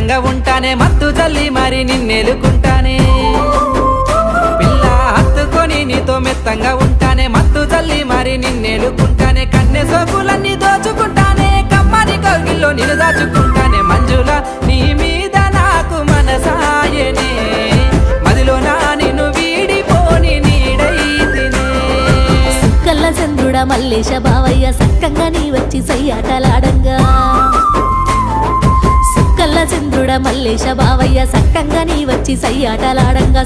మెత్తంగా ఉంటానే మత్తు జల్లి మరి నిన్నెలుకుంటానే పిల్ల హత్తుకొని నీతో మెత్తంగా ఉంటానే మత్తు జల్లి మరి నిన్నెలుకుంటానే కన్నె సోకులన్నీ దోచుకుంటానే కమ్మని కౌగిల్లో నిన్ను దాచుకుంటానే మంజుల నీ మీద నాకు మనసాయనే మదిలో నా నిన్ను వీడిపోని నీడైతినే సుక్కల్ల చంద్రుడా మల్లేశ బావయ్య సక్కంగా నీ వచ్చి సయ్యాటలాడంగా సుక్కల్ల చంద్రుడా మల్లేశ బావయ్య సక్కంగా నీ వచ్చి సయ్యాటలాడంగా